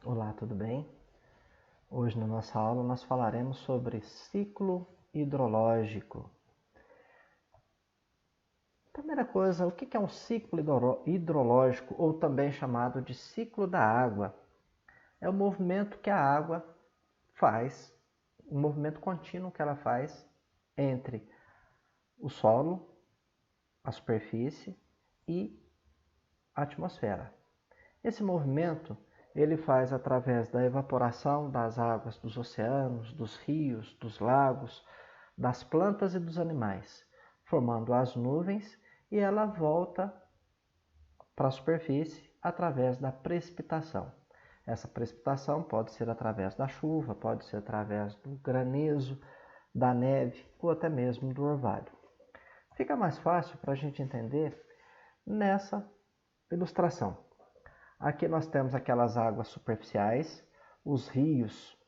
Olá, tudo bem? Hoje na nossa aula nós falaremos sobre ciclo hidrológico. Primeira coisa, o que é um ciclo hidrológico ou também chamado de ciclo da água? É o movimento que a água faz, o movimento contínuo que ela faz entre o solo, a superfície e a atmosfera. Esse movimento ele faz através da evaporação das águas dos oceanos, dos rios, dos lagos, das plantas e dos animais, formando as nuvens e ela volta para a superfície através da precipitação. Essa precipitação pode ser através da chuva, pode ser através do granizo, da neve ou até mesmo do orvalho. Fica mais fácil para a gente entender nessa ilustração. Aqui nós temos aquelas águas superficiais, os rios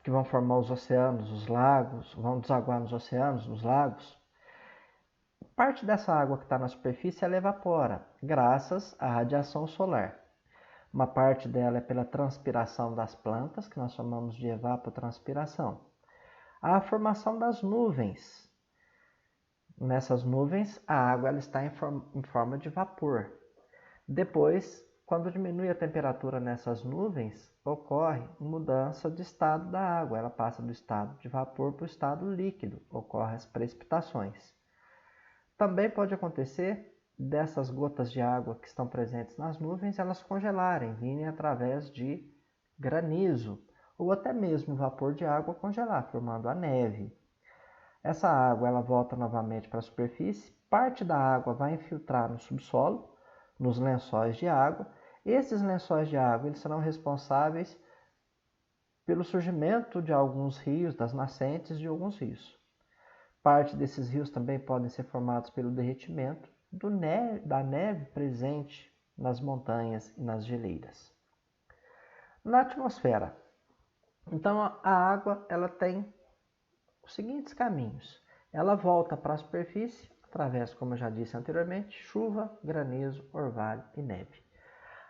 que vão formar os oceanos, os lagos, vão desaguar nos oceanos, nos lagos. Parte dessa água que está na superfície ela evapora, graças à radiação solar. Uma parte dela é pela transpiração das plantas, que nós chamamos de evapotranspiração. A formação das nuvens. Nessas nuvens, a água ela está em forma de vapor. Depois, quando diminui a temperatura nessas nuvens, ocorre mudança de estado da água. Ela passa do estado de vapor para o estado líquido, ocorrem as precipitações. Também pode acontecer dessas gotas de água que estão presentes nas nuvens, elas congelarem, virem através de granizo, ou até mesmo vapor de água congelar, formando a neve. Essa água ela volta novamente para a superfície, parte da água vai infiltrar no subsolo, nos lençóis de água. Esses lençóis de água eles serão responsáveis pelo surgimento de alguns rios, das nascentes de alguns rios. Parte desses rios também podem ser formados pelo derretimento da neve presente nas montanhas e nas geleiras. Na atmosfera, então a água ela tem os seguintes caminhos. Ela volta para a superfície através, como eu já disse anteriormente, chuva, granizo, orvalho e neve.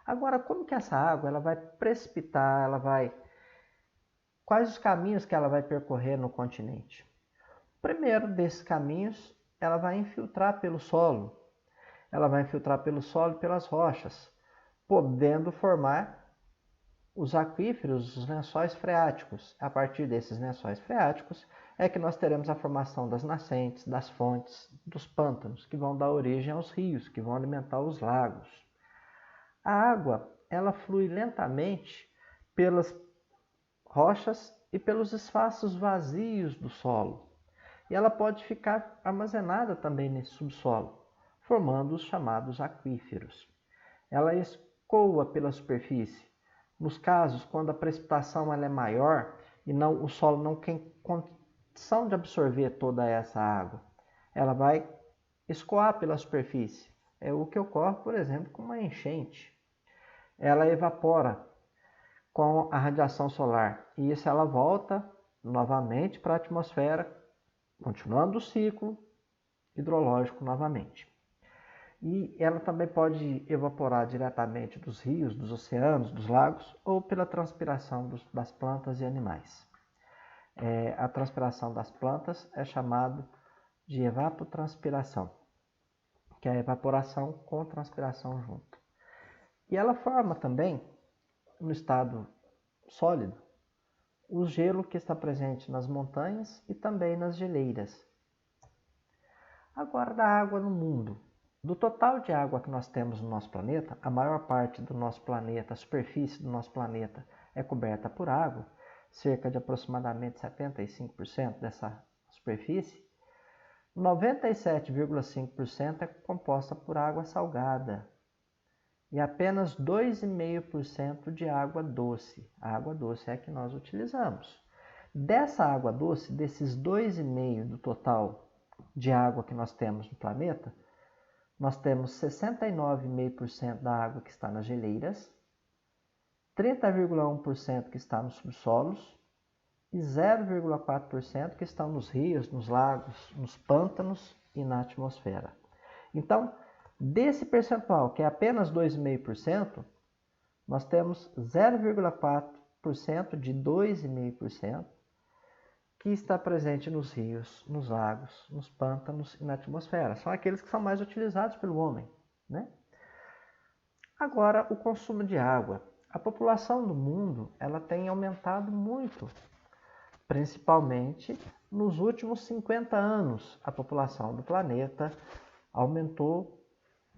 Agora, como que essa água ela vai precipitar, quais os caminhos que ela vai percorrer no continente? O primeiro desses caminhos, ela vai infiltrar pelo solo. Ela vai infiltrar pelo solo e pelas rochas, podendo formar os aquíferos, os lençóis freáticos. A partir desses lençóis freáticos é que nós teremos a formação das nascentes, das fontes, dos pântanos, que vão dar origem aos rios, que vão alimentar os lagos. A água, ela flui lentamente pelas rochas e pelos espaços vazios do solo. E ela pode ficar armazenada também nesse subsolo, formando os chamados aquíferos. Ela escoa pela superfície. Nos casos, quando a precipitação ela é maior e o solo não tem condição de absorver toda essa água, ela vai escoar pela superfície. É o que ocorre, por exemplo, com uma enchente. Ela evapora com a radiação solar e isso ela volta novamente para a atmosfera, continuando o ciclo hidrológico novamente. E ela também pode evaporar diretamente dos rios, dos oceanos, dos lagos ou pela transpiração das plantas e animais. A transpiração das plantas é chamada de evapotranspiração, que é a evaporação com transpiração junto. E ela forma também, no estado sólido, o gelo que está presente nas montanhas e também nas geleiras. Agora, da água no mundo. Do total de água que nós temos no nosso planeta, a maior parte do nosso planeta, a superfície do nosso planeta é coberta por água, cerca de aproximadamente 75% dessa superfície. 97,5% é composta por água salgada e apenas 2,5% de água doce. A água doce é a que nós utilizamos. Dessa água doce, desses 2,5% do total de água que nós temos no planeta, nós temos 69,5% da água que está nas geleiras, 30,1% que está nos subsolos e 0,4% que estão nos rios, nos lagos, nos pântanos e na atmosfera. Então, desse percentual, que é apenas 2,5%, nós temos 0,4% de 2,5% que está presente nos rios, nos lagos, nos pântanos e na atmosfera. São aqueles que são mais utilizados pelo homem, né? Agora, o consumo de água. A população do mundo ela tem aumentado muito, principalmente nos últimos 50 anos. A população do planeta aumentou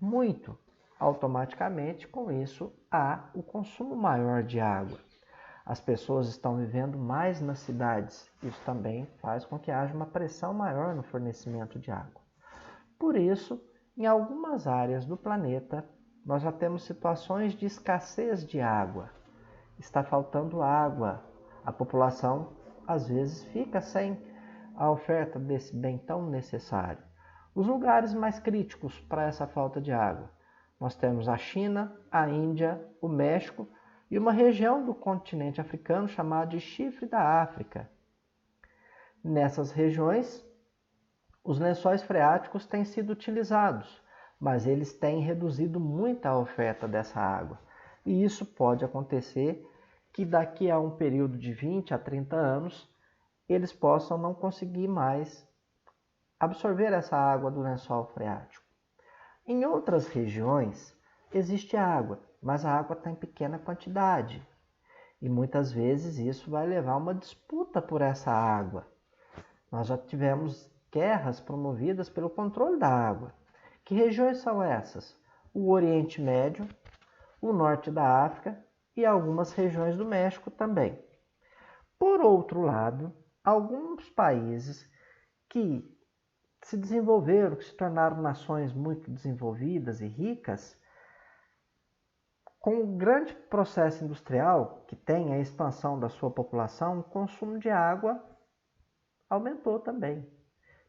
muito. Automaticamente, com isso, há o consumo maior de água. As pessoas estão vivendo mais nas cidades. Isso também faz com que haja uma pressão maior no fornecimento de água. Por isso, em algumas áreas do planeta, nós já temos situações de escassez de água. Está faltando água. A população, às vezes, fica sem a oferta desse bem tão necessário. Os lugares mais críticos para essa falta de água. Nós temos a China, a Índia, o México e uma região do continente africano chamada de Chifre da África. Nessas regiões, os lençóis freáticos têm sido utilizados, mas eles têm reduzido muito a oferta dessa água. E isso pode acontecer que daqui a um período de 20 a 30 anos, eles possam não conseguir mais absorver essa água do lençol freático. Em outras regiões, existe água, mas a água está em pequena quantidade. E muitas vezes isso vai levar a uma disputa por essa água. Nós já tivemos guerras promovidas pelo controle da água. Que regiões são essas? O Oriente Médio, o Norte da África e algumas regiões do México também. Por outro lado, alguns países que se desenvolveram, que se tornaram nações muito desenvolvidas e ricas, com o grande processo industrial que tem a expansão da sua população, o consumo de água aumentou também.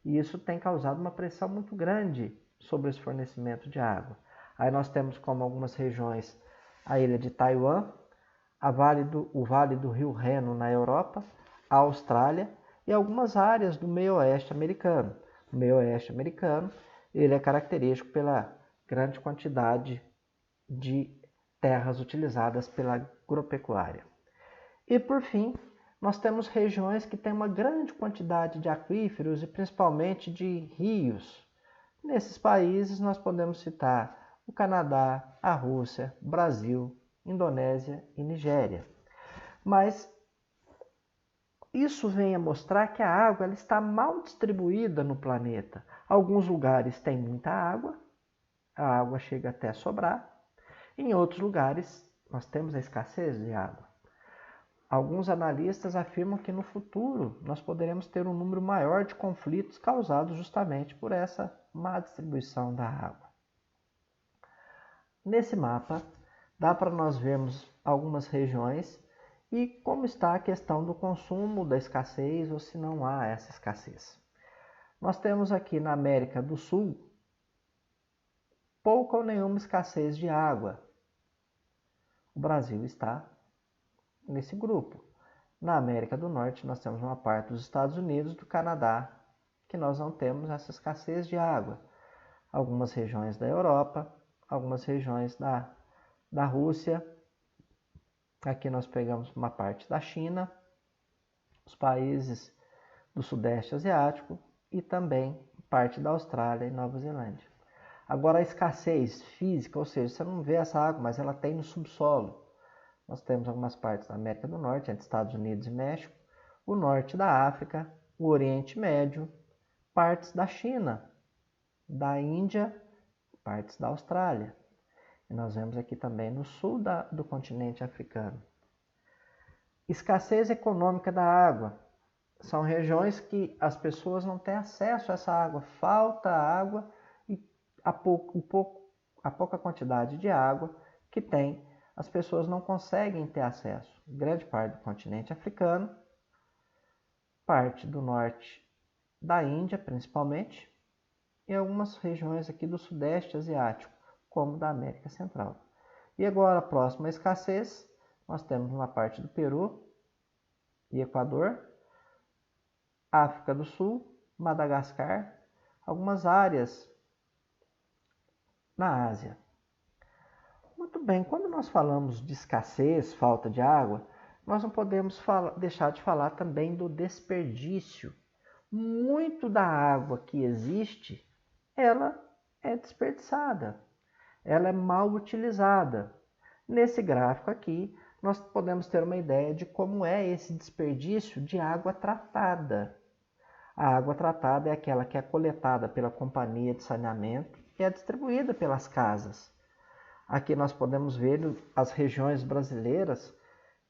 E isso tem causado uma pressão muito grande sobre esse fornecimento de água. Aí nós temos como algumas regiões a ilha de Taiwan, o Vale do Rio Reno na Europa, a Austrália e algumas áreas do meio-oeste americano. O meio-oeste americano ele é característico pela grande quantidade de terras utilizadas pela agropecuária. E por fim, nós temos regiões que têm uma grande quantidade de aquíferos e principalmente de rios. Nesses países nós podemos citar o Canadá, a Rússia, Brasil, Indonésia e Nigéria. Mas isso vem a mostrar que a água ela está mal distribuída no planeta. Alguns lugares têm muita água, a água chega até a sobrar. Em outros lugares, nós temos a escassez de água. Alguns analistas afirmam que no futuro nós poderemos ter um número maior de conflitos causados justamente por essa má distribuição da água. Nesse mapa, dá para nós vermos algumas regiões e como está a questão do consumo, da escassez ou se não há essa escassez. Nós temos aqui na América do Sul pouca ou nenhuma escassez de água. O Brasil está nesse grupo. Na América do Norte, nós temos uma parte dos Estados Unidos, do Canadá, que nós não temos essa escassez de água. Algumas regiões da Europa, algumas regiões da Rússia. Aqui nós pegamos uma parte da China, os países do Sudeste Asiático e também parte da Austrália e Nova Zelândia. Agora a escassez física, ou seja, você não vê essa água, mas ela tem no subsolo. Nós temos algumas partes da América do Norte, entre Estados Unidos e México, o norte da África, o Oriente Médio, partes da China, da Índia, partes da Austrália. E nós vemos aqui também no sul do continente africano. Escassez econômica da água. São regiões que as pessoas não têm acesso a essa água. Falta água e a pouca quantidade de água que tem, as pessoas não conseguem ter acesso. Grande parte do continente africano, parte do norte da Índia principalmente, e algumas regiões aqui do Sudeste Asiático, como da América Central. E agora, próxima escassez, nós temos uma parte do Peru e Equador, África do Sul, Madagascar, algumas áreas na Ásia. Muito bem, quando nós falamos de escassez, falta de água, nós não podemos deixar de falar também do desperdício. Muito da água que existe, ela é desperdiçada, ela é mal utilizada. Nesse gráfico aqui, nós podemos ter uma ideia de como é esse desperdício de água tratada. A água tratada é aquela que é coletada pela companhia de saneamento e é distribuída pelas casas. Aqui nós podemos ver as regiões brasileiras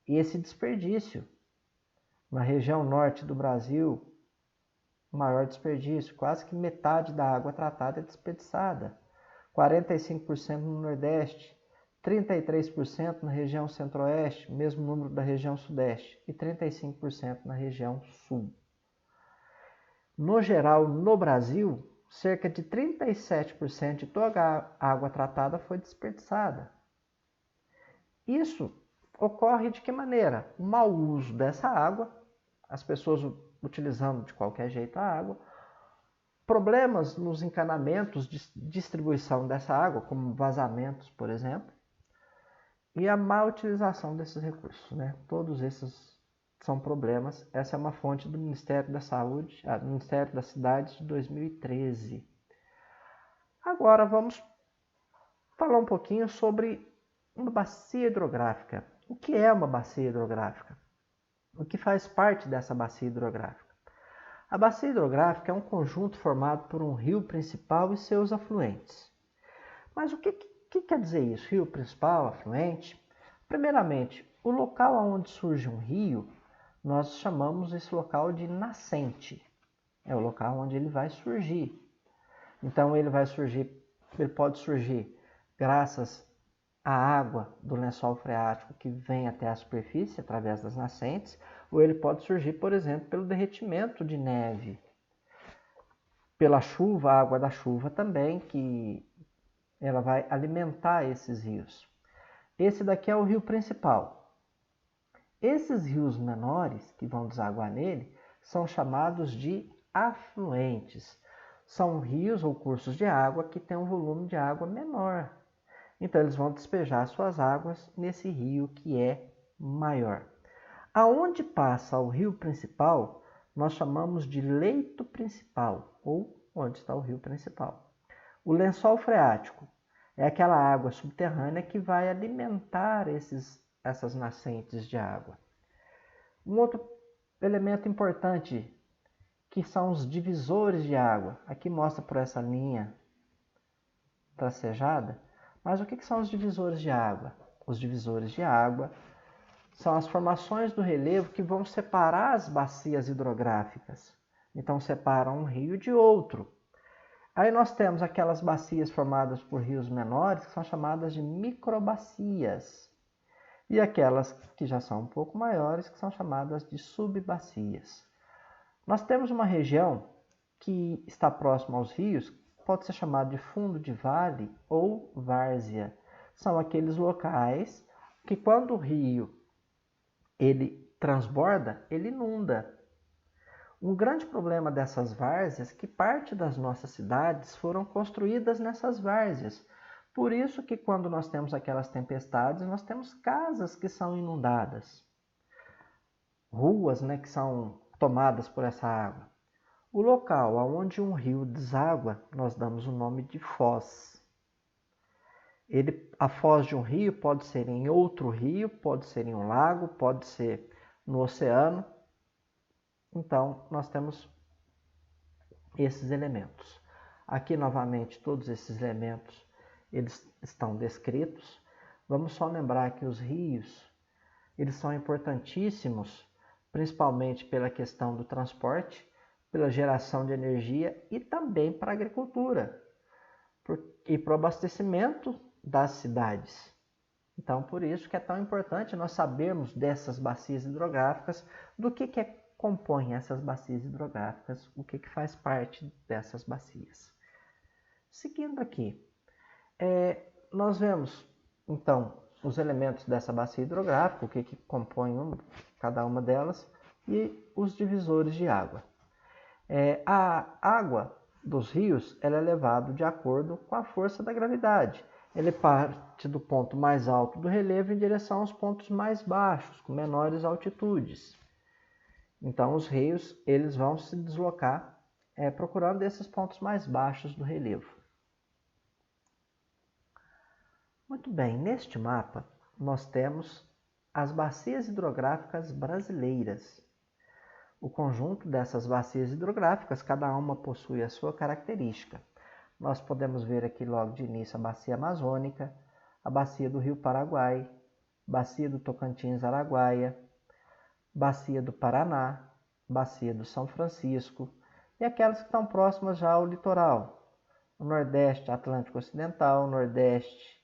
e esse desperdício. Na região norte do Brasil, o maior desperdício, quase que metade da água tratada é desperdiçada. 45% no Nordeste, 33% na região Centro-Oeste, mesmo número da região Sudeste, e 35% na região Sul. No geral, no Brasil, cerca de 37% de toda a água tratada foi desperdiçada. Isso ocorre de que maneira? O mau uso dessa água, as pessoas utilizando de qualquer jeito a água, problemas nos encanamentos de distribuição dessa água, como vazamentos, por exemplo, e a má utilização desses recursos, né? Todos esses são problemas. Essa é uma fonte do Ministério da Saúde, do Ministério das Cidades de 2013. Agora vamos falar um pouquinho sobre uma bacia hidrográfica. O que é uma bacia hidrográfica? O que faz parte dessa bacia hidrográfica? A bacia hidrográfica é um conjunto formado por um rio principal e seus afluentes. Mas o que quer dizer isso? Rio principal, afluente? Primeiramente, o local onde surge um rio, nós chamamos esse local de nascente. É o local onde ele vai surgir. Então ele pode surgir graças à água do lençol freático que vem até a superfície através das nascentes, ou ele pode surgir, por exemplo, pelo derretimento de neve, pela chuva, a água da chuva também, que ela vai alimentar esses rios. Esse daqui é o rio principal. Esses rios menores que vão desaguar nele são chamados de afluentes. São rios ou cursos de água que têm um volume de água menor. Então eles vão despejar suas águas nesse rio que é maior. Aonde passa o rio principal, nós chamamos de leito principal, ou onde está o rio principal. O lençol freático é aquela água subterrânea que vai alimentar essas nascentes de água. Um outro elemento importante, que são os divisores de água. Aqui mostra por essa linha tracejada. Mas o que são os divisores de água? Os divisores de água são as formações do relevo que vão separar as bacias hidrográficas. Então, separam um rio de outro. Aí nós temos aquelas bacias formadas por rios menores, que são chamadas de microbacias. E aquelas que já são um pouco maiores, que são chamadas de subbacias. Nós temos uma região que está próxima aos rios, pode ser chamada de fundo de vale ou várzea. São aqueles locais que quando o rio ele transborda, ele inunda. Um grande problema dessas várzeas é que parte das nossas cidades foram construídas nessas várzeas. Por isso que quando nós temos aquelas tempestades, nós temos casas que são inundadas. Ruas, né, que são tomadas por essa água. O local onde um rio deságua, nós damos o nome de foz. A foz de um rio pode ser em outro rio, pode ser em um lago, pode ser no oceano. Então, nós temos esses elementos. Aqui, novamente, todos esses elementos eles estão descritos. Vamos só lembrar que os rios eles são importantíssimos, principalmente pela questão do transporte, pela geração de energia e também para a agricultura e para o abastecimento das cidades. Então, por isso que é tão importante nós sabermos dessas bacias hidrográficas, do que compõem essas bacias hidrográficas, o que faz parte dessas bacias. Seguindo aqui, nós vemos, então, os elementos dessa bacia hidrográfica, o que compõe cada uma delas, e os divisores de água. A água dos rios ela é levada de acordo com a força da gravidade. Ele parte do ponto mais alto do relevo em direção aos pontos mais baixos, com menores altitudes. Então, os rios eles vão se deslocar procurando esses pontos mais baixos do relevo. Muito bem, neste mapa nós temos as bacias hidrográficas brasileiras. O conjunto dessas bacias hidrográficas, cada uma possui a sua característica. Nós podemos ver aqui logo de início a bacia amazônica, a bacia do Rio Paraguai, bacia do Tocantins-Araguaia, bacia do Paraná, bacia do São Francisco e aquelas que estão próximas já ao litoral, o Nordeste Atlântico Ocidental, Nordeste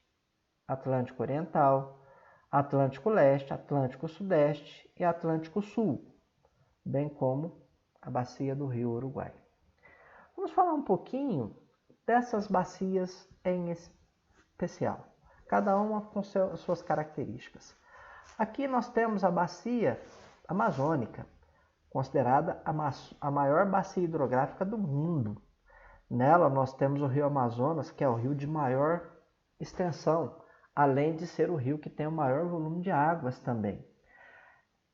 Atlântico Oriental, Atlântico Leste, Atlântico Sudeste e Atlântico Sul, bem como a bacia do Rio Uruguai. Vamos falar um pouquinho dessas bacias em especial, cada uma com suas características. Aqui nós temos a bacia amazônica, considerada a maior bacia hidrográfica do mundo. Nela nós temos o rio Amazonas, que é o rio de maior extensão, além de ser o rio que tem o maior volume de águas também.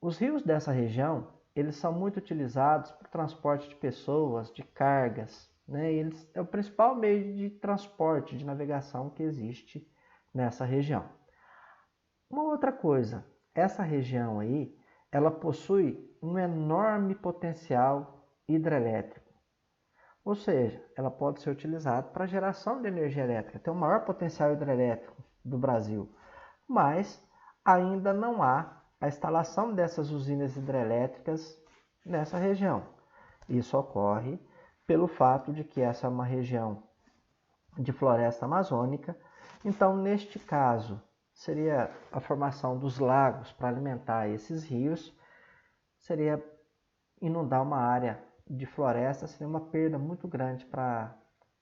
Os rios dessa região, eles são muito utilizados para o transporte de pessoas, de cargas, né? Eles é o principal meio de transporte, de navegação que existe nessa região. Uma outra coisa, essa região aí, ela possui um enorme potencial hidrelétrico. Ou seja, ela pode ser utilizada para geração de energia elétrica, tem o maior potencial hidrelétrico do Brasil, mas ainda não há a instalação dessas usinas hidrelétricas nessa região. Isso ocorre pelo fato de que essa é uma região de floresta amazônica, então neste caso seria a formação dos lagos para alimentar esses rios, seria inundar uma área de floresta, seria uma perda muito grande para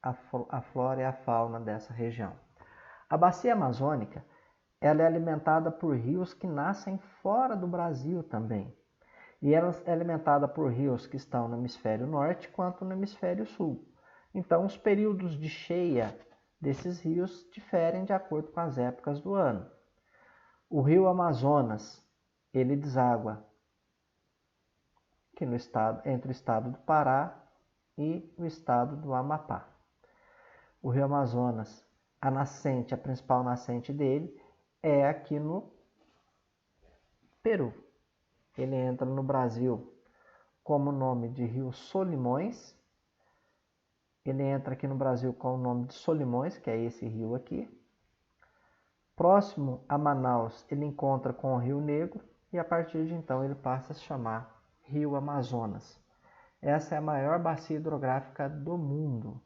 a flora e a fauna dessa região. A bacia amazônica ela é alimentada por rios que nascem fora do Brasil também. E ela é alimentada por rios que estão no hemisfério norte quanto no hemisfério sul. Então, os períodos de cheia desses rios diferem de acordo com as épocas do ano. O rio Amazonas, ele deságua aqui no estado, entre o estado do Pará e o estado do Amapá. O rio Amazonas, a principal nascente dele é aqui no Peru. Ele entra no Brasil como nome de Rio Solimões. Ele entra aqui no Brasil com o nome de Solimões, que é esse rio aqui. Próximo a Manaus, ele encontra com o Rio Negro e a partir de então ele passa a se chamar Rio Amazonas. Essa é a maior bacia hidrográfica do mundo.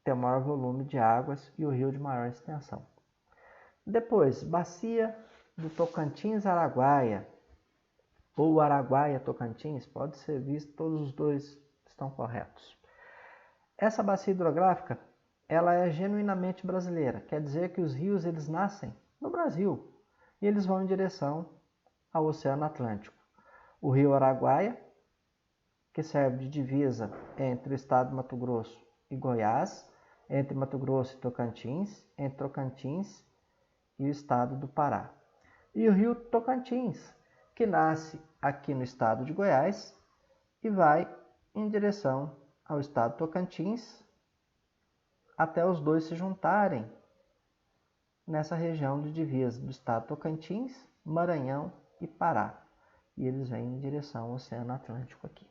Tem o maior volume de águas e o rio de maior extensão. Depois, bacia do Tocantins-Araguaia, ou Araguaia-Tocantins, pode ser visto, todos os dois estão corretos. Essa bacia hidrográfica, ela é genuinamente brasileira, quer dizer que os rios eles nascem no Brasil e eles vão em direção ao Oceano Atlântico. O rio Araguaia, que serve de divisa entre o estado de Mato Grosso e Goiás, entre Mato Grosso e Tocantins, entre Tocantins e o estado do Pará. E o rio Tocantins, que nasce aqui no estado de Goiás e vai em direção ao estado de Tocantins até os dois se juntarem nessa região de divisa do estado de Tocantins, Maranhão e Pará. E eles vêm em direção ao Oceano Atlântico aqui.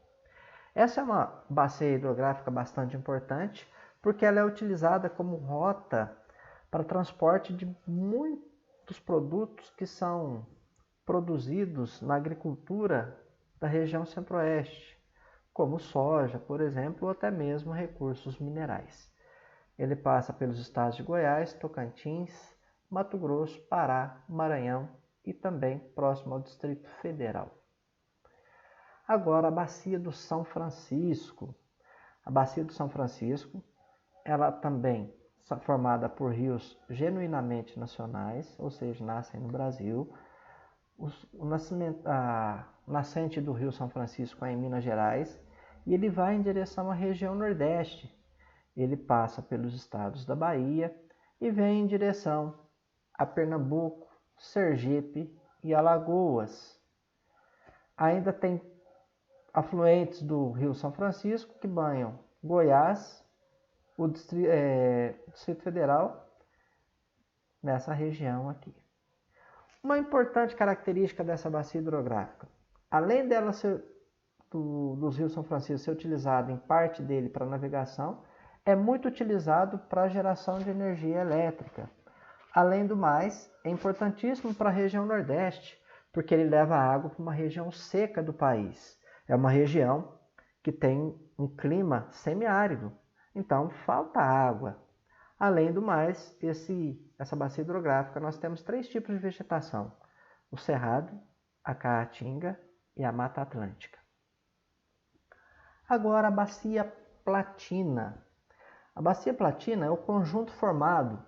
Essa é uma bacia hidrográfica bastante importante, porque ela é utilizada como rota para transporte de muitos produtos que são produzidos na agricultura da região centro-oeste, como soja, por exemplo, ou até mesmo recursos minerais. Ele passa pelos estados de Goiás, Tocantins, Mato Grosso, Pará, Maranhão e também próximo ao Distrito Federal. Agora, a bacia do São Francisco. A bacia do São Francisco, ela também é formada por rios genuinamente nacionais, ou seja, nascem no Brasil. A nascente do rio São Francisco é em Minas Gerais e ele vai em direção à região Nordeste. Ele passa pelos estados da Bahia, e vem em direção a Pernambuco, Sergipe e Alagoas. Ainda tem afluentes do Rio São Francisco que banham Goiás, o Distrito Federal, nessa região aqui. Uma importante característica dessa bacia hidrográfica, além dela ser dos rios São Francisco ser utilizado em parte dele para navegação, é muito utilizado para geração de energia elétrica. Além do mais, é importantíssimo para a região Nordeste, porque ele leva água para uma região seca do país. É uma região que tem um clima semiárido, então falta água. Além do mais, essa bacia hidrográfica, nós temos 3 tipos de vegetação: o cerrado, a caatinga e a mata atlântica. Agora, a bacia platina. A bacia platina é o conjunto formado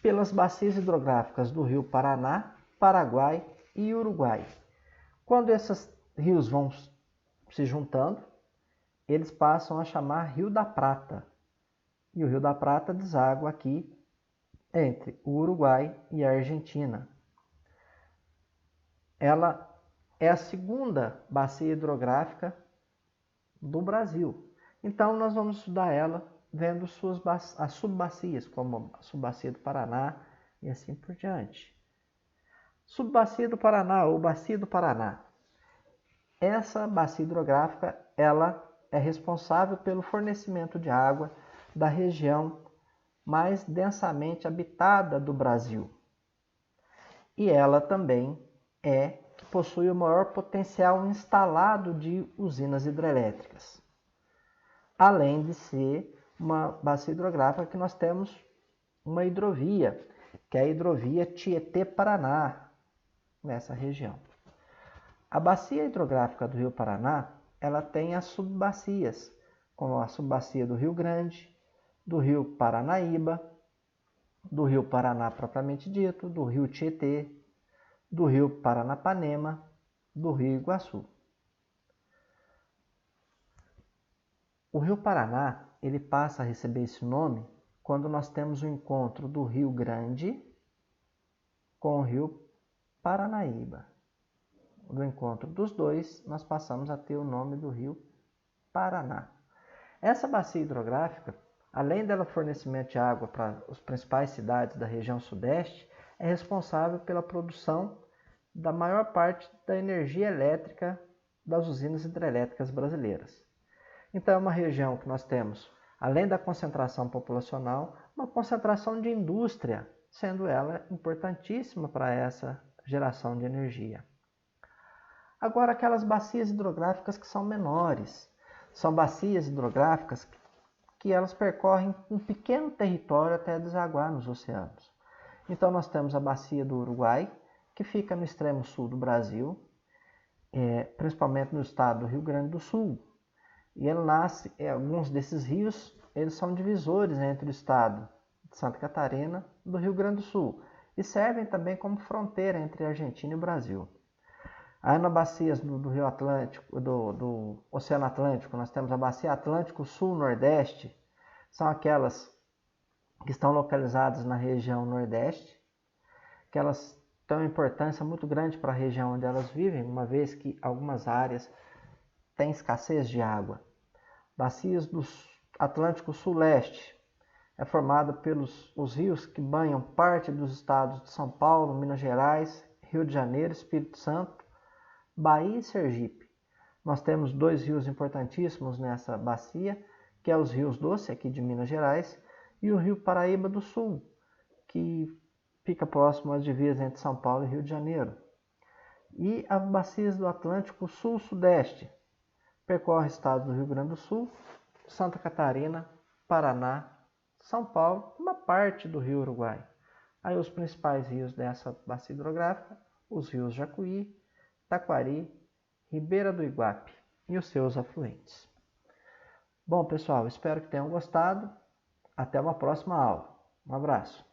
pelas bacias hidrográficas do rio Paraná, Paraguai e Uruguai. Quando esses rios vão se juntando, eles passam a chamar Rio da Prata. E o Rio da Prata deságua aqui entre o Uruguai e a Argentina. Ela é a segunda bacia hidrográfica do Brasil. Então, nós vamos estudar ela vendo as subbacias, como a subbacia do Paraná e assim por diante. Subbacia do Paraná ou bacia do Paraná. Essa bacia hidrográfica, ela é responsável pelo fornecimento de água da região mais densamente habitada do Brasil. E ela também que possui o maior potencial instalado de usinas hidrelétricas. Além de ser uma bacia hidrográfica que nós temos uma hidrovia, que é a hidrovia Tietê-Paraná, nessa região. A bacia hidrográfica do Rio Paraná, ela tem as subbacias, como a subbacia do Rio Grande, do Rio Paranaíba, do Rio Paraná propriamente dito, do Rio Tietê, do Rio Paranapanema, do Rio Iguaçu. O Rio Paraná, ele passa a receber esse nome quando nós temos o encontro do Rio Grande com o Rio Paranaíba. Do encontro dos dois, nós passamos a ter o nome do Rio Paraná. Essa bacia hidrográfica, além dela fornecimento de água para as principais cidades da região sudeste, é responsável pela produção da maior parte da energia elétrica das usinas hidrelétricas brasileiras. Então é uma região que nós temos, além da concentração populacional, uma concentração de indústria, sendo ela importantíssima para essa geração de energia. Agora, aquelas bacias hidrográficas que são menores, são bacias hidrográficas que elas percorrem um pequeno território até desaguar nos oceanos. Então nós temos a bacia do Uruguai, que fica no extremo sul do Brasil, principalmente no estado do Rio Grande do Sul. E ele nasce, alguns desses rios, eles são divisores entre o estado de Santa Catarina e do Rio Grande do Sul, e servem também como fronteira entre a Argentina e o Brasil. Aí na bacia do Rio Atlântico, do Oceano Atlântico, nós temos a bacia Atlântico Sul-Nordeste, são aquelas que estão localizadas na região Nordeste, que elas têm uma importância muito grande para a região onde elas vivem, uma vez que algumas áreas têm escassez de água. Bacias do Atlântico Sul-Leste é formada pelos os rios que banham parte dos estados de São Paulo, Minas Gerais, Rio de Janeiro, Espírito Santo, Bahia e Sergipe. Nós temos 2 rios importantíssimos nessa bacia, que é os rios Doce, aqui de Minas Gerais, e o rio Paraíba do Sul, que fica próximo às divisas entre São Paulo e Rio de Janeiro. E as bacias do Atlântico Sul-Sudeste, percorre estados do Rio Grande do Sul, Santa Catarina, Paraná, São Paulo e uma parte do Rio Uruguai. Aí os principais rios dessa bacia hidrográfica, os rios Jacuí, Taquari, Ribeira do Iguape e os seus afluentes. Bom, pessoal, espero que tenham gostado. Até uma próxima aula. Um abraço.